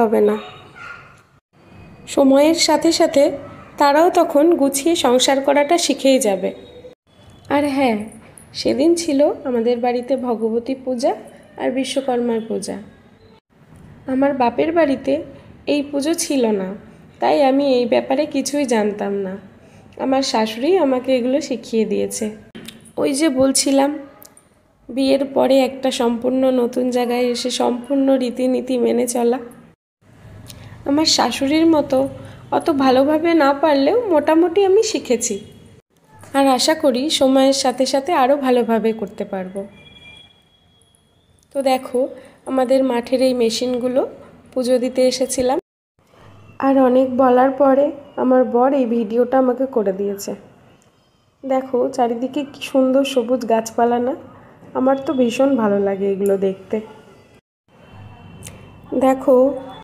হবে না। সময়ের সাথে সাথে তারাও তখন গুছিয়ে সংসার করাটা শিখেই যাবে। আর হ্যাঁ, সেদিন ছিল আমাদের বাড়িতে ভগবতী পূজা আর বিশ্বকর্মার পূজা। আমার বাপের বাড়িতে এই পুজো ছিল না, তাই আমি এই ব্যাপারে কিছুই জানতাম না। আমার শাশুড়ি আমাকে এগুলো শিখিয়ে দিয়েছে। ওই যে বলছিলাম, বিয়ের পরে একটা সম্পূর্ণ নতুন জায়গায় এসে সম্পূর্ণ রীতিনীতি মেনে চলা। আমার শাশুড়ির মতো অত ভালোভাবে না পারলেও মোটামুটি আমি শিখেছি, আর আশা করি সময়ের সাথে সাথে আরও ভালোভাবে করতে পারবো। তো দেখো, আমাদের মাঠের এই মেশিনগুলো পুজো দিতে এসেছিলাম, আর অনেক বলার পরে আমার বর এই ভিডিওটা আমাকে করে দিয়েছে। দেখো চারিদিকে কি সুন্দর সবুজ গাছপালা না? আমার তো ভীষণ ভালো লাগে এগুলো দেখতে। দেখো